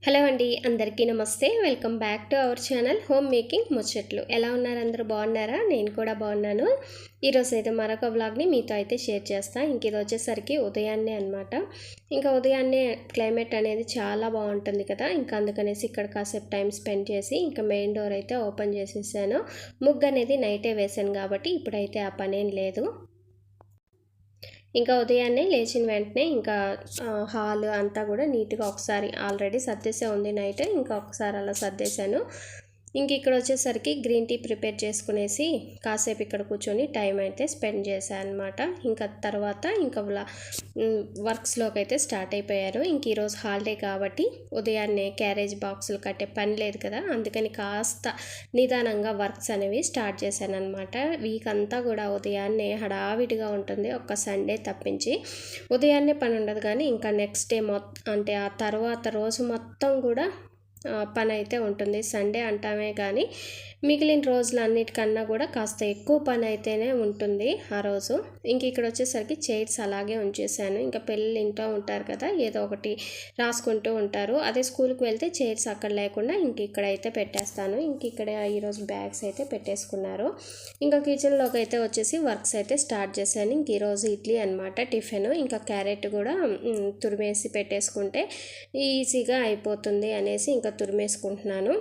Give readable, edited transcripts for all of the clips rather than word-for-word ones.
Hello అండి, అందరికీ నమస్తే. Welcome back to our channel home making ముచ్చట్లు. ఎలా ఉన్నారు? అందరూ బాగున్నారా? నేను కూడా బాగున్నాను. ఈరోజు అయితే మరొక వ్లాగ్ని మీతో అయితే షేర్ చేస్తాను. ఇంక ఇది వచ్చేసరికి ఉదయాన్నే అనమాట. ఇంకా ఉదయాన్నే క్లైమేట్ అనేది చాలా బాగుంటుంది కదా. ఇంకా అందుకనేసి ఇక్కడ కాసేపు టైం స్పెండ్ చేసి ఇంకా మెయిన్ డోర్ అయితే ఓపెన్ చేసేసాను. ముగ్గు అనేది నైటే వేసాను కాబట్టి ఇప్పుడైతే ఆ పనేం లేదు. ఇంకా ఉదయాన్నే లేచిన వెంటనే ఇంకా హాల్ అంతా కూడా నీట్గా ఒకసారి ఆల్రెడీ సర్దేసే ఉంది నైట్, ఇంకా ఒకసారి అలా సర్దేశాను. ఇంక ఇక్కడ వచ్చేసరికి గ్రీన్ టీ ప్రిపేర్ చేసుకునేసి కాసేపు ఇక్కడ కూర్చొని టైం అయితే స్పెండ్ చేశాను అనమాట. ఇంకా తర్వాత ఇంకా వర్క్స్లోకి అయితే స్టార్ట్ అయిపోయారు. ఇంక ఈరోజు హాలిడే కాబట్టి ఉదయాన్నే క్యారేజ్ బాక్సులు కట్టే పని లేదు కదా, అందుకని కాస్త నిదానంగా వర్క్స్ అనేవి స్టార్ట్ చేశాను అనమాట. వీక్ అంతా కూడా ఉదయాన్నే హడావిడిగా ఉంటుంది, ఒక్క సండే తప్పించి. ఉదయాన్నే పని ఉండదు కానీ ఇంకా నెక్స్ట్ డే అంటే ఆ తర్వాత రోజు మొత్తం కూడా పని అయితే ఉంటుంది. సండే అంటామే కానీ మిగిలిన రోజులన్నిటికన్నా కూడా కాస్త ఎక్కువ పని అయితేనే ఉంటుంది ఆ రోజు. ఇంక ఇక్కడ వచ్చేసరికి చైర్స్ అలాగే ఉంచేసాను. ఇంకా పిల్లలు ఇంట్లో ఉంటారు కదా, ఏదో ఒకటి రాసుకుంటూ ఉంటారు. అదే స్కూల్కి వెళ్తే చైర్స్ అక్కడ లేకుండా ఇంక ఇక్కడైతే పెట్టేస్తాను. ఇంక ఇక్కడ ఈరోజు బ్యాగ్స్ అయితే పెట్టేసుకున్నారు. ఇంకా కిచెన్లోకి అయితే వచ్చేసి వర్క్స్ అయితే స్టార్ట్ చేశాను. ఇంక ఈరోజు ఇడ్లీ అనమాట టిఫిన్. ఇంకా క్యారెట్ కూడా తురిమేసి పెట్టేసుకుంటే ఈజీగా అయిపోతుంది అనేసి ఇంకా తురిమేసుకుంటున్నాను.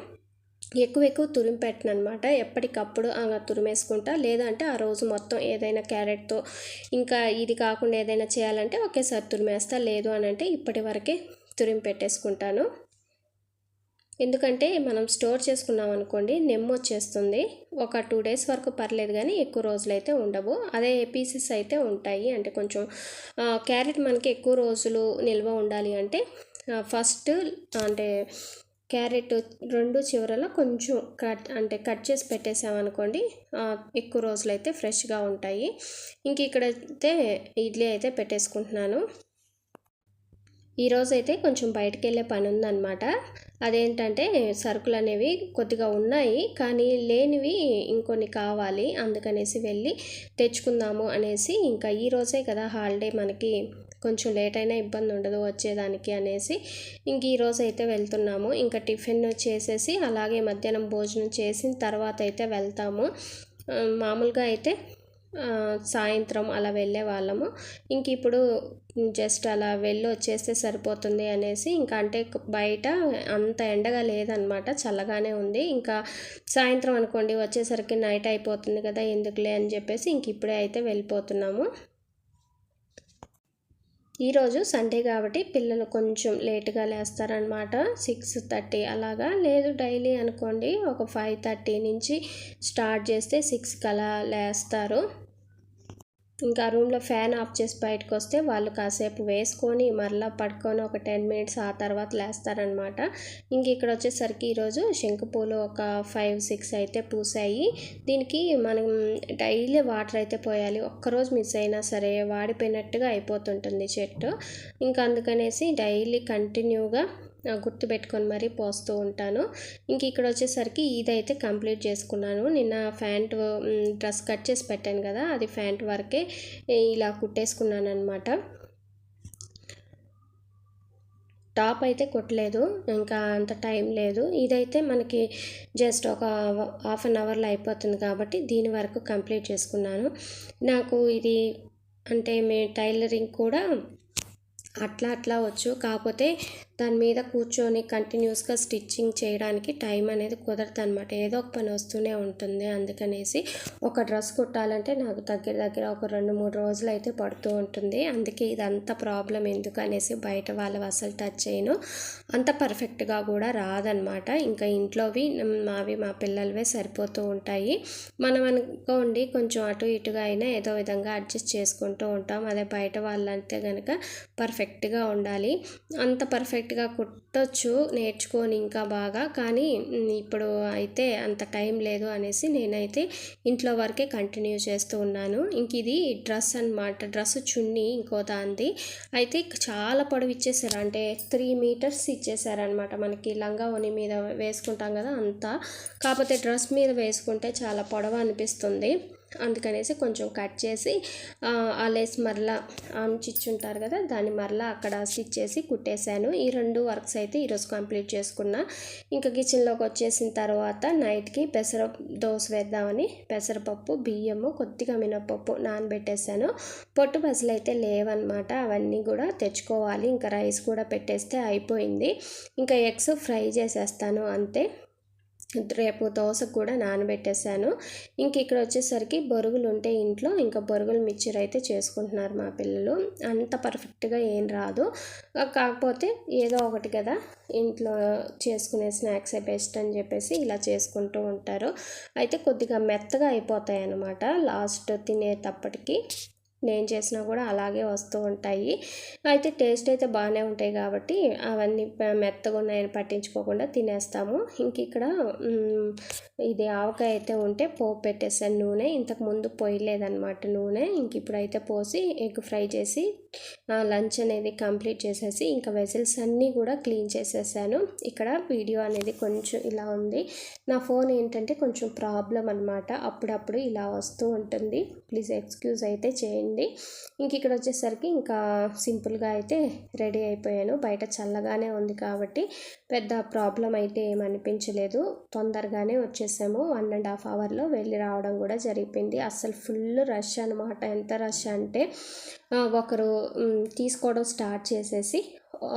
ఎక్కువ తురిమి పెట్టను అనమాట, ఎప్పటికప్పుడు అలా తురిమేసుకుంటా. లేదంటే ఆ రోజు మొత్తం ఏదైనా క్యారెట్తో ఇంకా ఇది కాకుండా ఏదైనా చేయాలంటే ఒకేసారి తురిమేస్తా. లేదు అని అంటే ఇప్పటి వరకే తురిమి పెట్టేసుకుంటాను. ఎందుకంటే మనం స్టోర్ చేసుకున్నాం అనుకోండి, నెమ్ము వచ్చేస్తుంది. ఒక 2 days వరకు పర్లేదు కానీ ఎక్కువ రోజులు అయితే ఉండవు. అదే పీసెస్ అయితే ఉంటాయి. అంటే కొంచెం క్యారెట్ మనకి ఎక్కువ రోజులు నిల్వ ఉండాలి అంటే ఫస్ట్ అంటే క్యారెట్ 2 చివరలో కొంచెం కట్ చేసి పెట్టేసామనుకోండి, ఎక్కువ రోజులు అయితే ఫ్రెష్గా ఉంటాయి. ఇంక ఇక్కడైతే ఇడ్లీ అయితే పెట్టేసుకుంటున్నాను. ఈరోజు అయితే కొంచెం బయటకు వెళ్ళే పని ఉందన్నమాట. అదేంటంటే సరుకులు అనేవి కొద్దిగా ఉన్నాయి కానీ లేనివి ఇంకొన్ని కావాలి, అందుకనేసి వెళ్ళి తెచ్చుకుందాము అనేసి. ఇంకా ఈరోజే కదా హాలిడే, మనకి కొంచెం లేట్ అయినా ఇబ్బంది ఉండదు వచ్చేదానికి అనేసి ఇంక ఈరోజు అయితే వెళ్తున్నాము. ఇంకా టిఫిన్ చేసేసి అలాగే మధ్యాహ్నం భోజనం చేసిన తర్వాత అయితే వెళ్తాము. మామూలుగా అయితే సాయంత్రం అలా వెళ్ళే వాళ్ళము. ఇంక ఇప్పుడు జస్ట్ అలా వెళ్ళి వచ్చేస్తే సరిపోతుంది అనేసి ఇంకా, అంటే బయట అంత ఎండగా లేదనమాట, చల్లగానే ఉంది. ఇంకా సాయంత్రం అనుకోండి వచ్చేసరికి నైట్ అయిపోతుంది కదా, ఎందుకులే అని చెప్పేసి ఇంక ఇప్పుడే అయితే వెళ్ళిపోతున్నాము. ఈరోజు సండే కాబట్టి పిల్లలు కొంచెం లేట్గా లేస్తారనమాట, 6:30 అలాగా. లేదు డైలీ అనుకోండి ఒక 5:30 నుంచి స్టార్ట్ చేస్తే 6కి అలా లేస్తారు. ఇంకా రూమ్లో ఫ్యాన్ ఆఫ్ చేసి బయటకు వస్తే వాళ్ళు కాసేపు వేసుకొని మరలా పడుకొని ఒక 10 minutes ఆ తర్వాత లేస్తారనమాట. ఇంక ఇక్కడ వచ్చేసరికి ఈరోజు శంకుపూలు ఒక 5-6 అయితే పూసాయి. దీనికి మనం డైలీ వాటర్ అయితే పోయాలి, ఒక్కరోజు మిస్ అయినా సరే వాడిపోయినట్టుగా అయిపోతుంటుంది చెట్టు. ఇంకా అందుకనేసి డైలీ కంటిన్యూగా గుర్తుపెట్టుకొని మరీ పోస్తూ ఉంటాను. ఇంక ఇక్కడ వచ్చేసరికి ఇదైతే కంప్లీట్ చేసుకున్నాను. నిన్న ప్యాంట్ డ్రెస్ కట్ చేసి పెట్టాను కదా, అది ప్యాంట్ వరకే ఇలా కుట్టేసుకున్నాను అనమాట. టాప్ అయితే కుట్టలేదు, ఇంకా అంత టైం లేదు. ఇదైతే మనకి జస్ట్ ఒక 1/2 అవర్లో అయిపోతుంది కాబట్టి దీని వరకు కంప్లీట్ చేసుకున్నాను. నాకు ఇది అంటే టైలరింగ్ కూడా అట్లా వచ్చు, కాకపోతే దాని మీద కూర్చొని కంటిన్యూస్గా స్టిచ్చింగ్ చేయడానికి టైం అనేది కుదరదు అనమాట. ఏదో ఒక పని వస్తూనే ఉంటుంది. అందుకనేసి ఒక డ్రెస్ కుట్టాలంటే నాకు దగ్గర ఒక 2-3 రోజులు అయితే పడుతూ ఉంటుంది. అందుకే ఇదంతా ప్రాబ్లం ఎందుకు అనేసి బయట వాళ్ళవి అసలు టచ్ చేయను, అంత పర్ఫెక్ట్గా కూడా రాదనమాట. ఇంకా ఇంట్లోవి మా పిల్లలవే సరిపోతూ ఉంటాయి. మనం అనుకోండి కొంచెం అటు ఇటుగా అయినా ఏదో విధంగా అడ్జస్ట్ చేసుకుంటూ ఉంటాం. అదే బయట వాళ్ళంటే కనుక పర్ఫెక్ట్గా ఉండాలి. అంత పర్ఫెక్ట్గా కుట్టొచ్చు నేర్చుకొని ఇంకా బాగా, కానీ ఇప్పుడు అయితే అంత టైం లేదు అనేసి నేనైతే ఇంట్లో వరకే కంటిన్యూ చేస్తూ ఉన్నాను. ఇంక ఇది డ్రెస్ అనమాట, డ్రెస్ చున్నీ ఇంకో దాంది అయితే చాలా పొడవు ఇచ్చేసారు, అంటే 3 meters ఇచ్చేసారనమాట. మనకి లంగా ఓని మీద వేసుకుంటాం కదా అంతా, కాకపోతే డ్రెస్ మీద వేసుకుంటే చాలా పొడవు అనిపిస్తుంది. అందుకనేసి కొంచెం కట్ చేసి ఆ లేస్ మరలా ఆంచిచ్చుంటారు కదా, దాన్ని మరలా అక్కడ స్టిచ్ చేసి కుట్టేశాను. ఈ 2 వర్క్స్ అయితే ఈరోజు కంప్లీట్ చేసుకున్నా. ఇంకా కిచెన్లోకి వచ్చేసిన తర్వాత నైట్కి దోశ వేద్దామని పెసరపప్పు, బియ్యము, కొద్దిగా మినపప్పు నానబెట్టేశాను. పొట్టు పసలు అయితే లేవన్నమాట, అవన్నీ కూడా తెచ్చుకోవాలి. ఇంకా రైస్ కూడా పెట్టేస్తే అయిపోయింది. ఇంకా ఎగ్స్ ఫ్రై చేసేస్తాను అంతే. రేపు దోశకు కూడా నానబెట్టేశాను. ఇంక ఇక్కడ వచ్చేసరికి బొరుగులు ఉంటే ఇంట్లో ఇంకా బొరుగులు మిక్చర్ అయితే చేసుకుంటున్నారు మా పిల్లలు. అంత పర్ఫెక్ట్గా ఏం రాదు, కాకపోతే ఏదో ఒకటి కదా ఇంట్లో చేసుకునే స్నాక్సే బెస్ట్ అని చెప్పేసి ఇలా చేసుకుంటూ ఉంటారు. అయితే కొద్దిగా మెత్తగా అయిపోతాయి అన్నమాట లాస్ట్ తినేటప్పటికి. నేను చేసినా కూడా అలాగే వస్తూ ఉంటాయి. అయితే టేస్ట్ అయితే బాగానే ఉంటాయి కాబట్టి అవన్నీ మెత్తగా ఉన్నాయని పట్టించుకోకుండా తినేస్తాము. ఇంక ఇక్కడ ఇది ఆవకాయ అయితే ఉంటే పోపు పెట్టేసాను నూనె. ఇంతకుముందు పోయలేదన్నమాట నూనె. ఇంక ఇప్పుడైతే పోసి ఎగ్ ఫ్రై చేసి లంచ్ అనేది కంప్లీట్ చేసేసి ఇంకా వెజిల్స్ అన్నీ కూడా క్లీన్ చేసేసాను. ఇక్కడ వీడియో అనేది కొంచెం ఇలా ఉంది. నా ఫోన్ ఏంటంటే కొంచెం ప్రాబ్లం అనమాట, అప్పుడప్పుడు ఇలా వస్తూ ఉంటుంది. ప్లీజ్ ఎక్స్క్యూజ్ అయితే చేయండి. ఇంక ఇక్కడ వచ్చేసరికి ఇంకా సింపుల్గా అయితే రెడీ అయిపోయాను. బయట చల్లగానే ఉంది కాబట్టి పెద్ద ప్రాబ్లం అయితే ఏమనిపించలేదు. తొందరగానే వచ్చేసాము, 1.5 అవర్లో వెళ్ళి రావడం కూడా జరిగిపోయింది. అసలు ఫుల్ రష్ అనమాట. ఎంత రష్ అంటే ఒకరు తీసుకోవడం స్టార్ట్ చేసేసి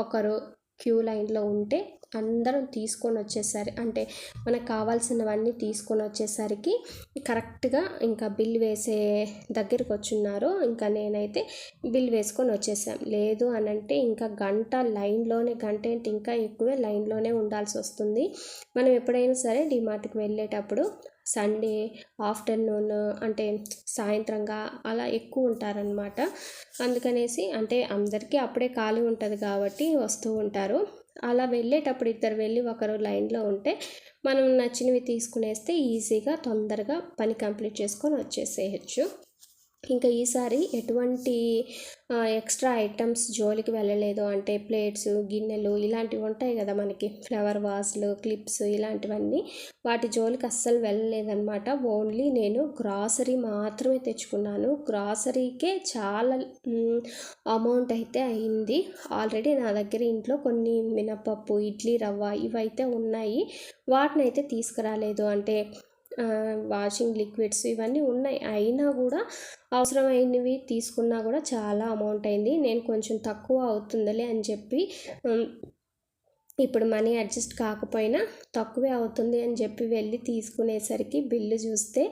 ఒకరు క్యూ లైన్లో ఉంటే అందరం తీసుకొని వచ్చేసరి అంటే మనకు కావాల్సినవన్నీ తీసుకొని వచ్చేసరికి కరెక్ట్గా ఇంకా బిల్ వేసే దగ్గరికి వచ్చున్నారు. ఇంకా నేనైతే బిల్ వేసుకొని వచ్చేసాం. లేదు అని అంటే ఇంకా గంట ఏంటి ఇంకా ఎక్కువే లైన్లోనే ఉండాల్సి వస్తుంది. మనం ఎప్పుడైనా సరే డిమార్ట్కి వెళ్ళేటప్పుడు సండే ఆఫ్టర్నూన్ అంటే సాయంత్రంగా అలా ఎక్కువ ఉంటారనమాట. అందుకనేసి అంటే అందరికీ అప్పుడే ఖాళీ ఉంటుంది కాబట్టి వస్తూ ఉంటారు. అలా వెళ్ళేటప్పుడు ఇద్దరు వెళ్ళి ఒకరు లైన్లో ఉంటే మనం నచ్చినవి తీసుకునేస్తే ఈజీగా తొందరగా పని కంప్లీట్ చేసుకొని వచ్చేసేయచ్చు. ఇంకా ఈసారి ఎటువంటి ఎక్స్ట్రా ఐటమ్స్ జోలికి వెళ్ళలేదు. అంటే ప్లేట్స్, గిన్నెలు ఇలాంటివి ఉంటాయి కదా మనకి, ఫ్లవర్ వాజ్లు, క్లిప్స్ ఇలాంటివన్నీ, వాటి జోలికి అస్సలు వెళ్ళలేదన్నమాట. ఓన్లీ నేను గ్రాసరీ మాత్రమే తెచ్చుకున్నాను. గ్రాసరీకే చాలా అమౌంట్ అయితే అయింది. ఆల్రెడీ నా దగ్గర ఇంట్లో కొన్ని మినపప్పు, ఇడ్లీ రవ్వ ఇవైతే ఉన్నాయి. వాటిని అయితే తీసుకురాలేదు. అంటే వాషింగ్ లిక్విడ్స్ ఇవన్నీ ఉన్నాయి. అయినా కూడా అవసరమైనవి తీసుకున్నా కూడా చాలా అమౌంట్ అయింది. నేను కొంచెం తక్కువ అవుతుందిలే అని చెప్పి ఇప్పుడు మనీ అడ్జస్ట్ కాకపోయినా తక్కువే అవుతుంది అని చెప్పి వెళ్ళి తీసుకునేసరికి బిల్లు చూస్తే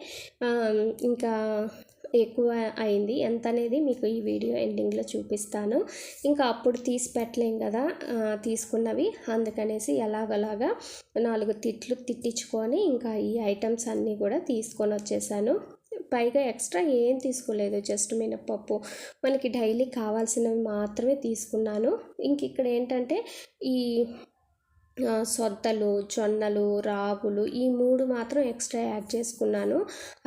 ఇంకా ఎక్కువ అయింది. ఎంత అనేది మీకు ఈ వీడియో ఎండింగ్లో చూపిస్తాను. ఇంకా అప్పుడు తీసి పెట్టలేం కదా తీసుకున్నవి, అందుకనేసి ఎలాగలాగా 4 తిట్లు తిట్టించుకొని ఇంకా ఈ ఐటమ్స్ అన్నీ కూడా తీసుకొని వచ్చేసాను. పైగా ఎక్స్ట్రా ఏం తీసుకోలేదు, జస్ట్ మినపప్పు మనకి డైలీ కావాల్సినవి మాత్రమే తీసుకున్నాను. ఇంక ఇక్కడ ఏంటంటే ఈ సొద్దలు, జొన్నలు, రాగులు ఈ 3 మాత్రం ఎక్స్ట్రా యాడ్ చేసుకున్నాను.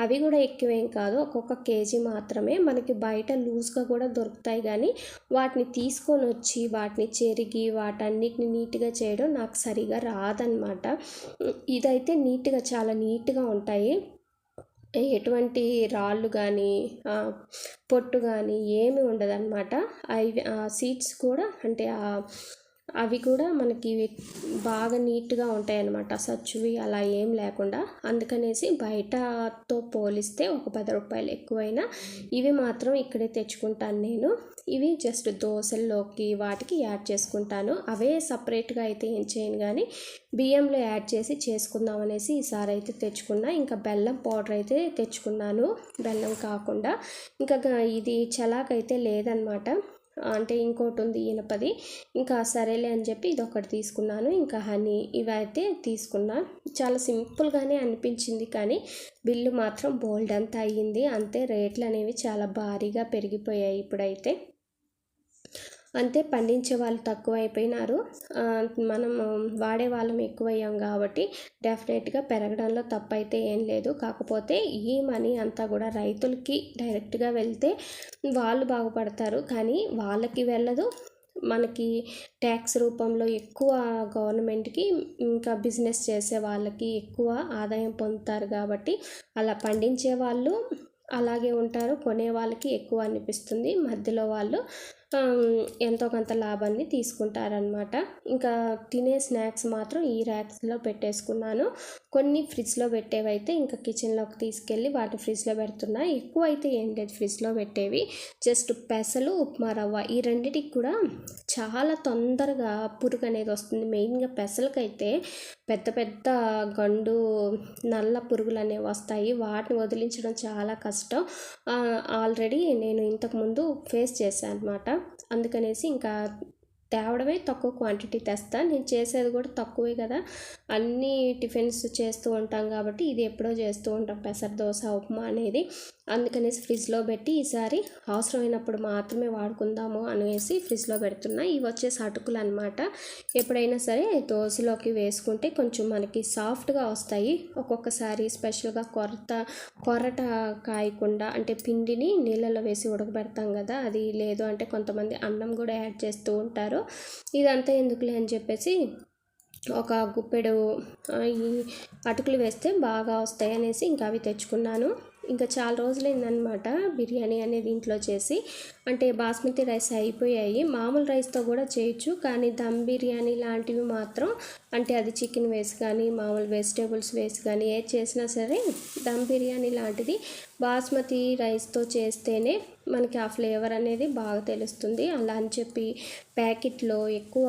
అవి కూడా ఎక్కువేం కాదు, ఒక్కొక్క కేజీ మాత్రమే. మనకి బయట లూజ్గా కూడా దొరుకుతాయి, కానీ వాటిని తీసుకొని వచ్చి వాటిని చెరిగి వాటన్నిటిని నీట్గా చేయడం నాకు సరిగా రాదనమాట. ఇదైతే నీట్గా చాలా నీట్గా ఉంటాయి. ఎటువంటి రాళ్ళు కానీ పొట్టు కానీ ఏమీ ఉండదన్నమాట. అవి సీడ్స్ కూడా అంటే అవి కూడా మనకి బాగా నీట్గా ఉంటాయి అన్నమాట, సచ్చువి అలా ఏం లేకుండా. అందుకనేసి బయటతో పోలిస్తే ఒక 10 రూపాయలు ఎక్కువైనా ఇవి మాత్రం ఇక్కడే తెచ్చుకుంటాను నేను. ఇవి జస్ట్ దోశల్లోకి వాటికి యాడ్ చేసుకుంటాను. అవే సపరేట్గా అయితే ఏం చేయను, కానీ బియ్యంలో యాడ్ చేసి చేసుకుందాం అనేసి ఈసారి అయితే తెచ్చుకున్నా. ఇంకా బెల్లం పౌడర్ అయితే తెచ్చుకున్నాను, బెల్లం కాకుండా. ఇంకా ఇది చలాకైతే లేదనమాట, అంటే ఇంకోటి ఉంది ఇనపది. ఇంకా సరేలే అని చెప్పి ఇది ఒకటి తీసుకున్నాను. ఇంకా హనీ ఇవైతే తీసుకున్నా. చాలా సింపుల్గానే అనిపించింది, కానీ బిల్లు మాత్రం బోల్డ్ అంతా అయ్యింది. అంతే రేట్లు అనేవి చాలా భారీగా పెరిగిపోయాయి ఇప్పుడైతే. అంతే పండించే వాళ్ళు తక్కువ అయిపోయినారు, మనం వాడే వాళ్ళం ఎక్కువయ్యాం కాబట్టి డెఫినెట్గా పెరగడంలో తప్పైతే ఏం లేదు. కాకపోతే ఈ మనీ అంతా కూడా రైతులకి డైరెక్ట్గా వెళ్తే వాళ్ళు బాగుపడతారు, కానీ వాళ్ళకి వెళ్ళదు. మనకి ట్యాక్స్ రూపంలో ఎక్కువ గవర్నమెంట్కి, ఇంకా బిజినెస్ చేసే వాళ్ళకి ఎక్కువ ఆదాయం పొందుతారు. కాబట్టి అలా పండించే వాళ్ళు అలాగే ఉంటారు, కొనే వాళ్ళకి ఎక్కువ అనిపిస్తుంది, మధ్యలో వాళ్ళు ఎంతో కొంత లాభాన్ని తీసుకుంటారనమాట. ఇంకా తినే స్నాక్స్ మాత్రం ఈ ర్యాక్స్లో పెట్టేసుకున్నాను. కొన్ని ఫ్రిడ్జ్లో పెట్టేవైతే ఇంకా కిచెన్లోకి తీసుకెళ్ళి వాటి ఫ్రిడ్జ్లో పెడుతున్నా. ఎక్కువ అయితే ఏం లేదు ఫ్రిడ్జ్లో పెట్టేవి, జస్ట్ పెసలు, ఉప్మా రవ్వ, ఈ రెండిటికి కూడా చాలా తొందరగా పురుగు అనేది వస్తుంది. మెయిన్గా పెసలకైతే పెద్ద పెద్ద గండు నల్ల పురుగులు అనేవి వస్తాయి, వాటిని వదిలించడం చాలా కష్టం. ఆల్రెడీ నేను ఇంతకుముందు ఫేస్ చేశాను అనమాట. అందుకనేసి ఇంకా తేవడమే తక్కువ క్వాంటిటీ తెస్తా, నేను చేసేది కూడా తక్కువే కదా, అన్నీ టిఫిన్స్ చేస్తూ ఉంటాం కాబట్టి ఇది ఎప్పుడో చేస్తూ ఉంటాం పెసర దోశ, ఉప్మా అనేది. అందుకనేసి ఫ్రిడ్జ్లో పెట్టి ఈసారి అవసరమైనప్పుడు మాత్రమే వాడుకుందాము అనేసి ఫ్రిడ్జ్లో పెడుతున్నా. ఇవి వచ్చేసి అటుకులు అనమాట. ఎప్పుడైనా సరే దోశలోకి వేసుకుంటే కొంచెం మనకి సాఫ్ట్గా వస్తాయి. ఒక్కొక్కసారి స్పెషల్గా కొరట కాయకుండా అంటే పిండిని నీళ్ళలో వేసి ఉడకబెడతాం కదా, అది లేదు అంటే కొంతమంది అన్నం కూడా యాడ్ చేస్తూ ఉంటారు. ఇదంతా ఎందుకులే అని చెప్పేసి ఒక గుప్పెడు ఈ అటుకులు వేస్తే బాగా వస్తాయి అనేసి ఇంకా అవి తెచ్చుకున్నాను. ఇంకా చాలా రోజులైందనమాట బిర్యానీ అనేది ఇంట్లో చేసి, అంటే బాస్మతి రైస్ అయిపోయాయి. మామూలు రైస్తో కూడా చేయొచ్చు, కానీ దమ్ బిర్యానీ లాంటివి మాత్రం అంటే అది చికెన్ వేసి కానీ మామూలు వెజిటేబుల్స్ వేసి కానీ ఏది చేసినా సరే దమ్ బిర్యానీ లాంటిది బాస్మతి రైస్తో చేస్తేనే మనకి ఆ ఫ్లేవర్ అనేది బాగా తెలుస్తుంది. అలా అని చెప్పి ప్యాకెట్లో ఎక్కువ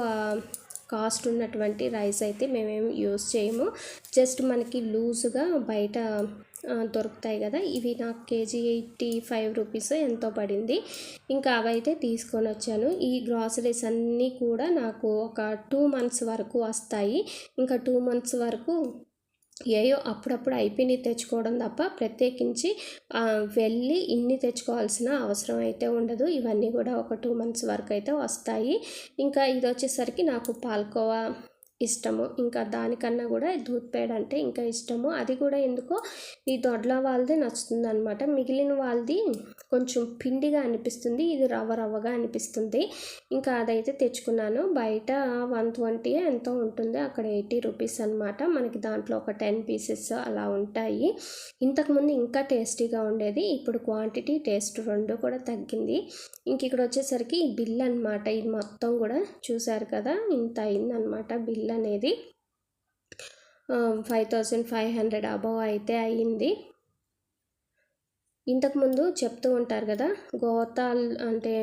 కాస్ట్ ఉన్నటువంటి రైస్ అయితే మేమేం యూస్ చేయము. జస్ట్ మనకి లూజుగా బయట దొరుకుతాయి కదా, ఇవి నాకు కేజీ 85 రూపీస్ ఎంతో పడింది. ఇంకా అవైతే తీసుకొని వచ్చాను. ఈ గ్రాసరీస్ అన్నీ కూడా నాకు ఒక 2 months వరకు వస్తాయి. ఇంకా 2 months వరకు ఏయో అప్పుడప్పుడు అయిపోయి తెచ్చుకోవడం తప్ప ప్రత్యేకించి వెళ్ళి ఇన్ని తెచ్చుకోవాల్సిన అవసరం అయితే ఉండదు. ఇవన్నీ కూడా ఒక 2 months వరకు అయితే వస్తాయి. ఇంకా ఇది వచ్చేసరికి నాకు పాల్కోవా ఇష్టము, ఇంకా దానికన్నా కూడా దూద్ పేడ అంటే ఇంకా ఇష్టము. అది కూడా ఎందుకో ఈ దొడ్ల వాళ్ళదే నచ్చుతుంది అనమాట. మిగిలిన వాళ్ళది కొంచెం పిండిగా అనిపిస్తుంది, ఇది రవ్వ రవ్వగా అనిపిస్తుంది. ఇంకా అదైతే తెచ్చుకున్నాను. బయట 120 ఎంతో ఉంటుంది, అక్కడ 80 రూపీస్ అనమాట. మనకి దాంట్లో ఒక 10 pieces అలా ఉంటాయి. ఇంతకుముందు ఇంకా టేస్టీగా ఉండేది, ఇప్పుడు క్వాంటిటీ టేస్ట్ రెండు కూడా తగ్గింది. ఇంక ఇక్కడ వచ్చేసరికి బిల్ అనమాట. ఇది మొత్తం కూడా చూసారు కదా, ఇంత అయిందనమాట బిల్ అనేది. 5500 అబవ్ అయితే అయ్యింది. ఇంతకుముందు చెప్తూ ఉంటారు కదా, గోతాల్ అంటే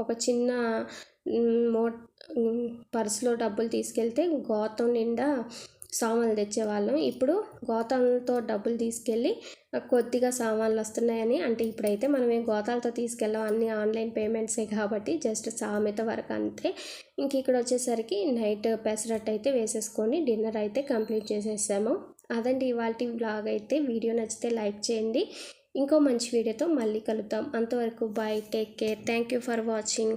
ఒక చిన్న పర్సులో డబ్బులు తీసుకెళ్తే గోతం నిండా సామాన్లు తెచ్చేవాళ్ళం. ఇప్పుడు గోతాలతో డబ్బులు తీసుకెళ్ళి కొద్దిగా సామాన్లు వస్తున్నాయని, అంటే ఇప్పుడైతే మనం ఏం గోతాలతో తీసుకెళ్ళాం, అన్ని ఆన్లైన్ పేమెంట్సే కాబట్టి జస్ట్ సామెత వరకు అంతే. ఇంక ఇక్కడ వచ్చేసరికి నైట్ పెసరట్టు అయితే వేసేసుకొని డిన్నర్ అయితే కంప్లీట్ చేసేసాము. అదండి ఇవాల్టి వ్లాగ్ అయితే. వీడియో నచ్చితే లైక్ చేయండి. ఇంకో మంచి వీడియోతో మళ్ళీ కలుద్దాం. అంతవరకు bye, take care, thank you for watching.